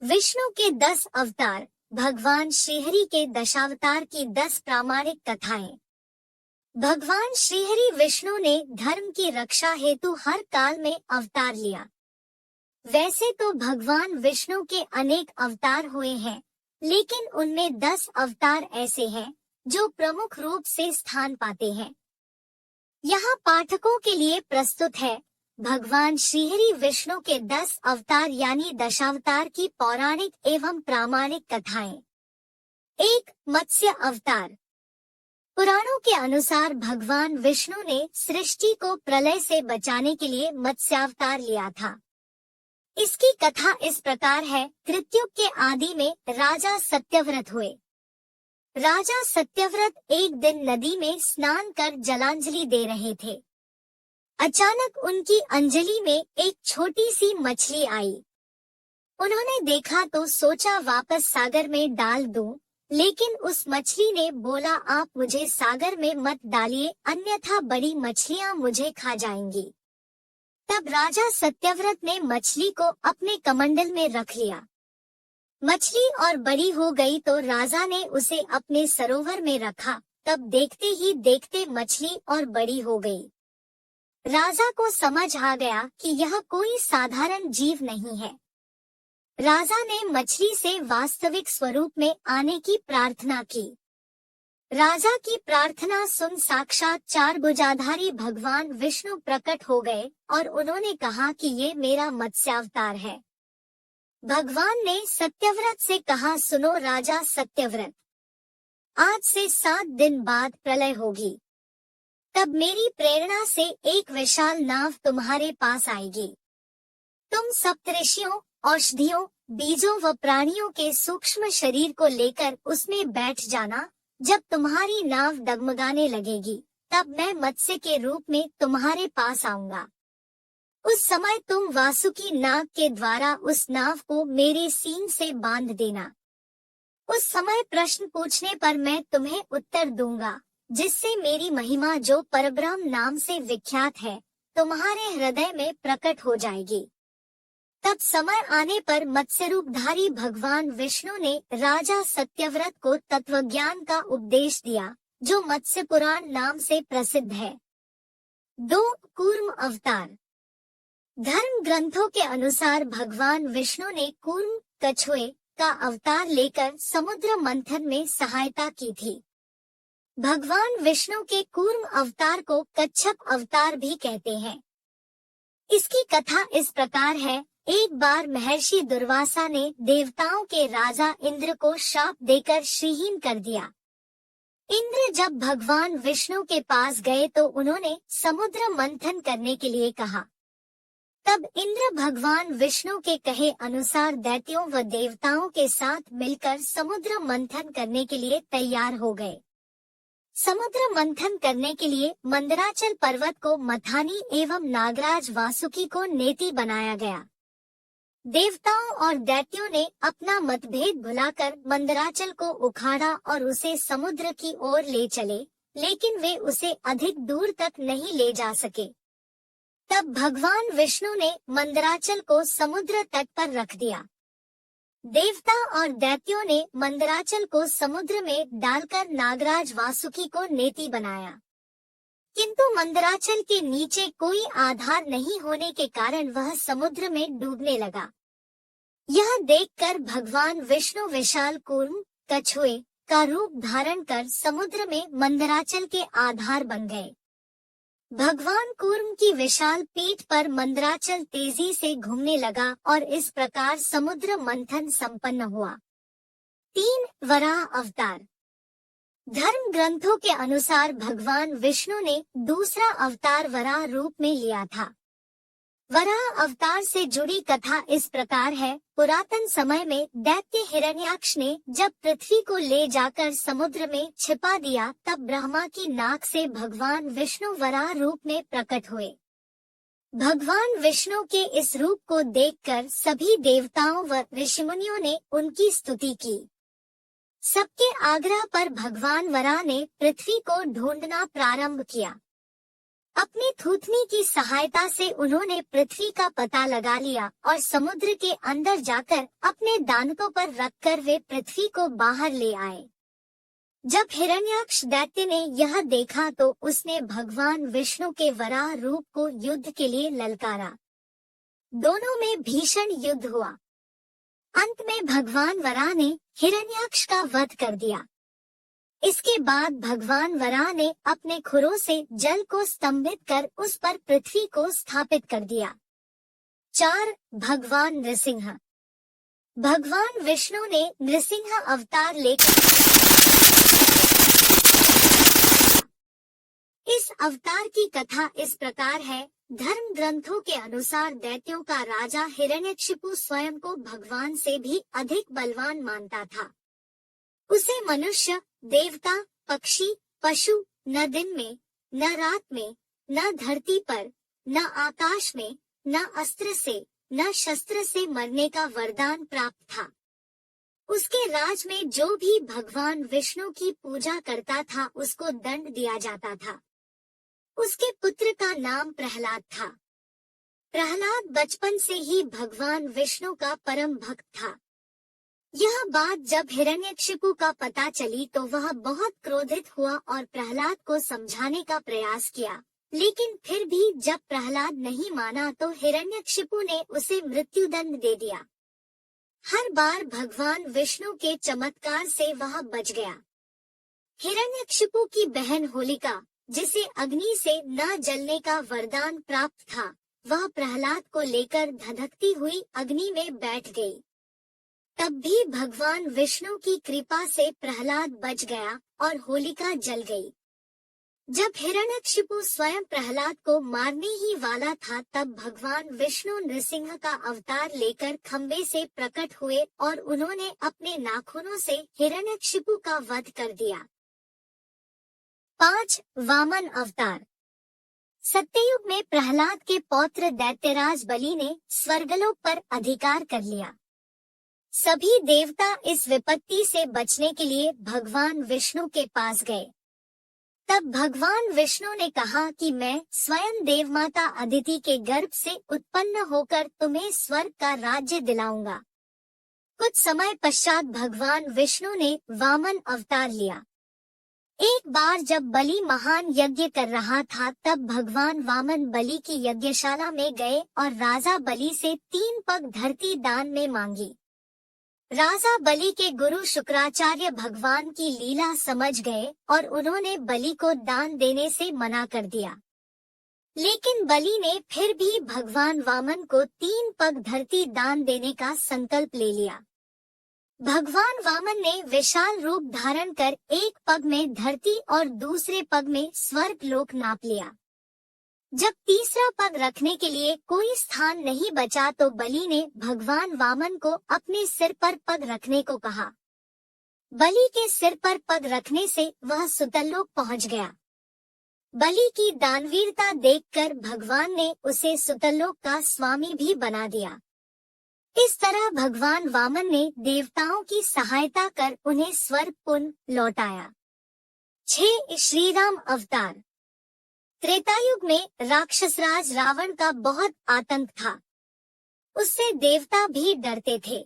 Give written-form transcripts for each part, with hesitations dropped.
विष्णु के 10 अवतार, भगवान श्रीहरि के दशावतार की 10 प्रामाणिक कथाएं। भगवान श्रीहरि विष्णु ने धर्म की रक्षा हेतु हर काल में अवतार लिया। वैसे तो भगवान विष्णु के अनेक अवतार हुए हैं, लेकिन उनमें 10 अवतार ऐसे हैं जो प्रमुख रूप से स्थान पाते हैं। यहाँ पाठकों के लिए प्रस्तुत है भगवान श्रीहरि विष्णु के 10 अवतार यानी दशावतार की पौराणिक एवं प्रामाणिक कथाएं। 1. मत्स्य अवतार। पुराणों के अनुसार भगवान विष्णु ने सृष्टि को प्रलय से बचाने के लिए मत्स्यावतार लिया था। इसकी कथा इस प्रकार है। कृतयुग के आदि में राजा सत्यव्रत हुए। राजा सत्यव्रत एक दिन नदी में स्नान कर जलांजलि दे रहे थे। अचानक उनकी अंजलि में एक छोटी सी मछली आई। उन्होंने देखा तो सोचा वापस सागर में डाल दूं, लेकिन उस मछली ने बोला, आप मुझे सागर में मत डालिए, अन्यथा बड़ी मछलियां मुझे खा जाएंगी। तब राजा सत्यव्रत ने मछली को अपने कमंडल में रख लिया। मछली और बड़ी हो गई तो राजा ने उसे अपने सरोवर में रखा। तब देखते ही देखते मछली और बड़ी हो गई। राजा को समझ आ गया कि यह कोई साधारण जीव नहीं है। राजा ने मछली से वास्तविक स्वरूप में आने की प्रार्थना की। राजा की प्रार्थना सुन साक्षात 4 भुजाधारी भगवान विष्णु प्रकट हो गए और उन्होंने कहा कि ये मेरा मत्स्यावतार है। भगवान ने सत्यव्रत से कहा, सुनो राजा सत्यव्रत, आज से 7 दिन बाद प्रलय होगी। तब मेरी प्रेरणा से एक विशाल नाव तुम्हारे पास आएगी। तुम सप्तऋषियों, औषधियों, बीजों व प्राणियों के सूक्ष्म शरीर को लेकर उसमें बैठ जाना। जब तुम्हारी नाव डगमगाने लगेगी, तब मैं मत्स्य के रूप में तुम्हारे पास आऊंगा। उस समय तुम वासुकी नाग के द्वारा उस नाव को मेरे सींग से बांध देना। उस समय प्रश्न पूछने पर मैं तुम्हें उत्तर दूंगा, जिससे मेरी महिमा जो परब्रह्म नाम से विख्यात है, तुम्हारे हृदय में प्रकट हो जाएगी। तब समय आने पर मत्स्य रूपधारी भगवान विष्णु ने राजा सत्यव्रत को तत्वज्ञान का उपदेश दिया, जो मत्स्य पुराण नाम से प्रसिद्ध है। 2. कूर्म अवतार। धर्म ग्रंथों के अनुसार भगवान विष्णु ने कूर्म कछुए का अवतार लेकर समुद्र मंथन में सहायता की थी। भगवान विष्णु के कूर्म अवतार को कच्छप अवतार भी कहते हैं। इसकी कथा इस प्रकार है। एक बार महर्षि दुर्वासा ने देवताओं के राजा इंद्र को शाप देकर श्रीहीन कर दिया। इंद्र जब भगवान विष्णु के पास गए तो उन्होंने समुद्र मंथन करने के लिए कहा। तब इंद्र भगवान विष्णु के कहे अनुसार दैत्यों व देवताओं के साथ मिलकर समुद्र मंथन करने के लिए तैयार हो गए। समुद्र मंथन करने के लिए मंदराचल पर्वत को मथानी एवं नागराज वासुकी को नेति बनाया गया। देवताओं और दैत्यों ने अपना मतभेद भुलाकर मंदराचल को उखाड़ा और उसे समुद्र की ओर ले चले, लेकिन वे उसे अधिक दूर तक नहीं ले जा सके। तब भगवान विष्णु ने मंदराचल को समुद्र तट पर रख दिया। देवता और दैत्यों ने मंदराचल को समुद्र में डालकर नागराज वासुकी को नेति बनाया, किंतु मंदराचल के नीचे कोई आधार नहीं होने के कारण वह समुद्र में डूबने लगा। यह देखकर भगवान विष्णु विशाल कूर्म कछुए का रूप धारण कर समुद्र में मंदराचल के आधार बन गए। भगवान कूर्म की विशाल पीठ पर मंदराचल तेजी से घूमने लगा और इस प्रकार समुद्र मंथन संपन्न हुआ। 3. वराह अवतार। धर्म ग्रंथों के अनुसार भगवान विष्णु ने दूसरा अवतार वराह रूप में लिया था। वराह अवतार से जुड़ी कथा इस प्रकार है। पुरातन समय में दैत्य हिरण्याक्ष ने जब पृथ्वी को ले जाकर समुद्र में छिपा दिया, तब ब्रह्मा की नाक से भगवान विष्णु वराह रूप में प्रकट हुए। भगवान विष्णु के इस रूप को देखकर सभी देवताओं व ऋषिमुनियों ने उनकी स्तुति की। सबके आग्रह पर भगवान वराह ने पृथ्वी को ढूंढना प्रारंभ किया। अपनी थूथनी की सहायता से उन्होंने पृथ्वी का पता लगा लिया और समुद्र के अंदर जाकर अपने दांतों पर रखकर वे पृथ्वी को बाहर ले आए। जब हिरण्याक्ष दैत्य ने यह देखा तो उसने भगवान विष्णु के वराह रूप को युद्ध के लिए ललकारा। दोनों में भीषण युद्ध हुआ। अंत में भगवान वराह ने हिरण्याक्ष का वध कर दिया। इसके बाद भगवान वराह ने अपने खुरों से जल को स्तंभित कर उस पर पृथ्वी को स्थापित कर दिया। 4. भगवान नृसिंह। भगवान विष्णु ने नृसिंह अवतार लेकर इस अवतार की कथा इस प्रकार है। धर्म ग्रंथों के अनुसार दैत्यों का राजा हिरण्यकशिपु स्वयं को भगवान से भी अधिक बलवान मानता था। उसे मनुष्य, देवता, पक्षी, पशु न दिन में, न रात में, न धरती पर, न आकाश में, न अस्त्र से, न शस्त्र से मरने का वरदान प्राप्त था। उसके राज में जो भी भगवान विष्णु की पूजा करता था उसको दंड दिया जाता था। उसके पुत्र का नाम प्रहलाद था। प्रहलाद बचपन से ही भगवान विष्णु का परम भक्त था। यह बात जब हिरण्यकशिपु का पता चली तो वह बहुत क्रोधित हुआ और प्रहलाद को समझाने का प्रयास किया, लेकिन फिर भी जब प्रहलाद नहीं माना तो हिरण्यकशिपु ने उसे मृत्युदंड दे दिया। हर बार भगवान विष्णु के चमत्कार से वह बच गया। हिरण्यकशिपु की बहन होलिका, जिसे अग्नि से न जलने का वरदान प्राप्त था, वह प्रहलाद को लेकर धधकती हुई अग्नि में बैठ गई। तब भी भगवान विष्णु की कृपा से प्रहलाद बच गया और होलिका जल गई। जब हिरण्यकशिपु स्वयं प्रहलाद को मारने ही वाला था तब भगवान विष्णु नृसिंह का अवतार लेकर खंबे से प्रकट हुए और उन्होंने अपने नाखूनों से हिरण्यकशिपु का वध कर दिया। 5. वामन अवतार। सत्ययुग में प्रहलाद के पौत्र दैत्यराज बलि ने स्वर्गलोक पर अधिकार कर लिया। सभी देवता इस विपत्ति से बचने के लिए भगवान विष्णु के पास गए। तब भगवान विष्णु ने कहा कि मैं स्वयं देवमाता अदिति के गर्भ से उत्पन्न होकर तुम्हें स्वर्ग का राज्य दिलाऊंगा। कुछ समय पश्चात भगवान विष्णु ने वामन अवतार लिया। एक बार जब बलि महान यज्ञ कर रहा था तब भगवान वामन बलि की यज्ञशाला में गए और राजा बलि से 3 पग धरती दान में मांगी। राजा बलि के गुरु शुक्राचार्य भगवान की लीला समझ गए और उन्होंने बलि को दान देने से मना कर दिया। लेकिन बलि ने फिर भी भगवान वामन को 3 पग धरती दान देने का संकल्प ले लिया। भगवान वामन ने विशाल रूप धारण कर एक पग में धरती और दूसरे पग में स्वर्ग लोक नाप लिया। जब तीसरा पग रखने के लिए कोई स्थान नहीं बचा तो बलि ने भगवान वामन को अपने सिर पर पग रखने को कहा। बलि के सिर पर पग रखने से वह सुतलोक पहुंच गया। बलि की दानवीरता देखकर भगवान ने उसे सुतलोक का स्वामी भी बना दिया। इस तरह भगवान वामन ने देवताओं की सहायता कर उन्हें स्वर्ग पुनः लौटाया। 6. श्रीराम अवतार। त्रेतायुग में राक्षसराज रावण का बहुत आतंक था। उससे देवता भी डरते थे।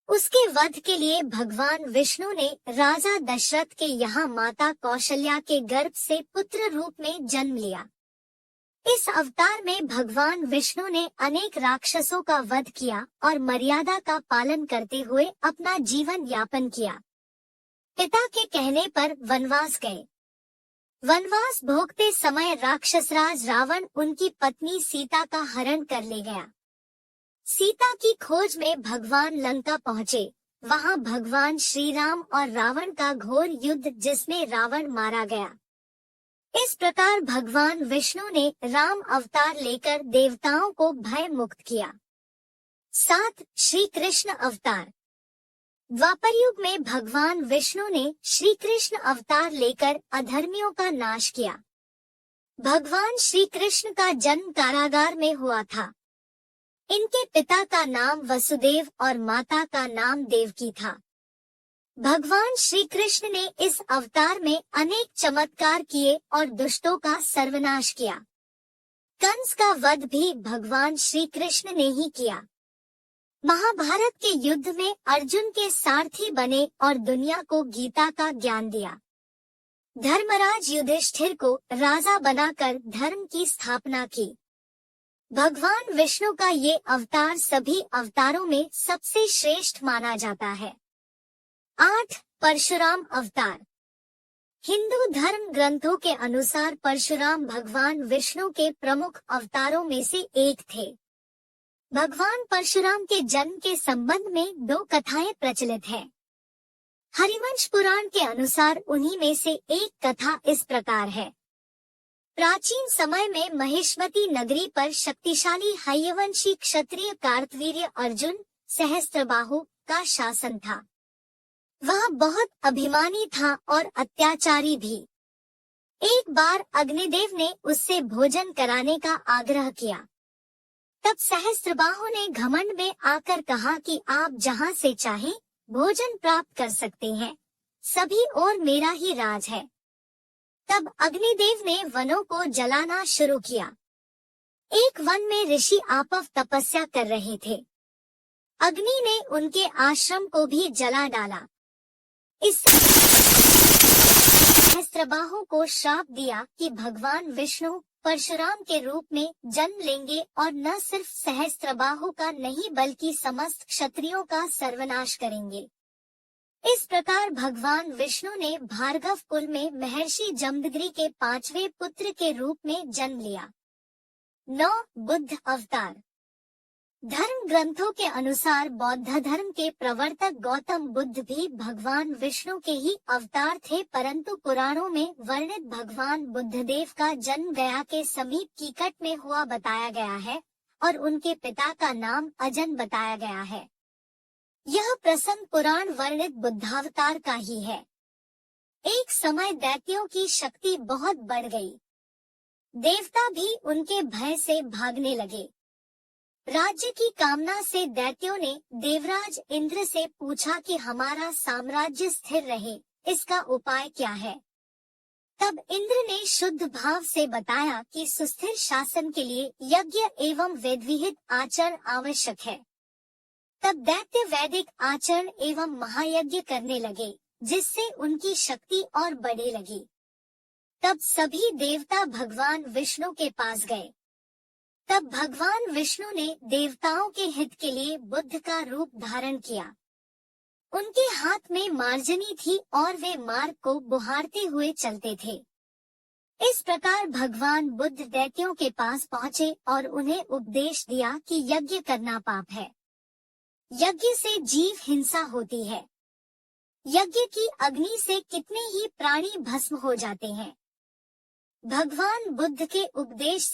उसके वध के लिए भगवान विष्णु ने राजा दशरथ के यहाँ माता कौशल्या के गर्भ से पुत्र रूप में जन्म लिया। इस अवतार में भगवान विष्णु ने अनेक राक्षसों का वध किया और मर्यादा का पालन करते हुए अपना जीवन यापन किया। पिता के कहने पर वनवास गए। वनवास भोगते समय राक्षसराज रावण उनकी पत्नी सीता का हरण कर ले गया। सीता की खोज में भगवान लंका पहुँचे। वहाँ भगवान श्री राम और रावण का घोर युद्ध जिसमें रावण मारा गया। इस प्रकार भगवान विष्णु ने राम अवतार लेकर देवताओं को भय मुक्त किया। 7. श्री कृष्ण अवतार। द्वापर युग में भगवान विष्णु ने श्री कृष्ण अवतार लेकर अधर्मियों का नाश किया। भगवान श्री कृष्ण का जन्म कारागार में हुआ था। इनके पिता का नाम वसुदेव और माता का नाम देवकी था। भगवान श्री कृष्ण ने इस अवतार में अनेक चमत्कार किए और दुष्टों का सर्वनाश किया। कंस का वध भी भगवान श्री कृष्ण ने ही किया। महाभारत के युद्ध में अर्जुन के सारथी बने और दुनिया को गीता का ज्ञान दिया। धर्मराज युधिष्ठिर को राजा बनाकर धर्म की स्थापना की। भगवान विष्णु का ये अवतार सभी अवतारों में सबसे श्रेष्ठ माना जाता है। 8. परशुराम अवतार। हिंदू धर्म ग्रंथों के अनुसार परशुराम भगवान विष्णु के प्रमुख अवतारों में से एक थे। भगवान परशुराम के जन्म के संबंध में 2 कथाएं प्रचलित हैं। हरिवंश पुराण के अनुसार उन्हीं में से एक कथा इस प्रकार है। प्राचीन समय में महेश्वती नगरी पर शक्तिशाली हयवंशी क्षत्रिय कार्तवीर्य अर्जुन सहस्त्रबाहु का शासन था। वह बहुत अभिमानी था और अत्याचारी भी। एक बार अग्निदेव ने उससे भोजन कराने का आग्रह किया। तब सहस्त्रबाहु ने घमंड में आकर कहा कि आप जहां से चाहें भोजन प्राप्त कर सकते हैं, सभी और मेरा ही राज है। तब अग्निदेव ने वनों को जलाना शुरू किया। एक वन में ऋषि आपव तपस्या कर रहे थे। अग्नि ने उनके आश्रम को भी जला डाला। इस सहस्त्रबाहु को श्राप दिया कि भगवान विष्णु परशुराम के रूप में जन्म लेंगे और न सिर्फ सहस्त्रबाहु का नहीं बल्कि समस्त क्षत्रियों का सर्वनाश करेंगे। इस प्रकार भगवान विष्णु ने भार्गव कुल में महर्षि जमदग्नि के 5वें पुत्र के रूप में जन्म लिया। 9. बुद्ध अवतार। धर्म ग्रंथों के अनुसार बौद्ध धर्म के प्रवर्तक गौतम बुद्ध भी भगवान विष्णु के ही अवतार थे, परंतु पुराणों में वर्णित भगवान बुद्धदेव का जन्म गया के समीप कीकट में हुआ बताया गया है और उनके पिता का नाम अजन बताया गया है। यह प्रसंग पुराण वर्णित बुद्धावतार का ही है। एक समय दैत्यों की शक्ति बहुत बढ़ गई। देवता भी उनके भय से भागने लगे। राज्य की कामना से दैत्यों ने देवराज इंद्र से पूछा कि हमारा साम्राज्य स्थिर रहे, इसका उपाय क्या है। तब इंद्र ने शुद्ध भाव से बताया कि सुस्थिर शासन के लिए यज्ञ एवं वेदविहित आचरण आवश्यक है। तब दैत्य वैदिक आचरण एवं महायज्ञ करने लगे, जिससे उनकी शक्ति और बढ़ने लगी। तब सभी देवता भगवान विष्णु के पास गए। तब भगवान विष्णु ने देवताओं के हित के लिए बुद्ध का रूप धारण किया। उनके हाथ में मार्जनी थी और वे मार्ग को बुहारते हुए चलते थे। इस प्रकार भगवान बुद्ध दैत्यों के पास पहुँचे और उन्हें उपदेश दिया कि यज्ञ करना पाप है। यज्ञ से जीव हिंसा होती है। यज्ञ की अग्नि से कितने ही प्राणी भस्म हो जाते हैं। भगवान बुद्ध के उपदेश से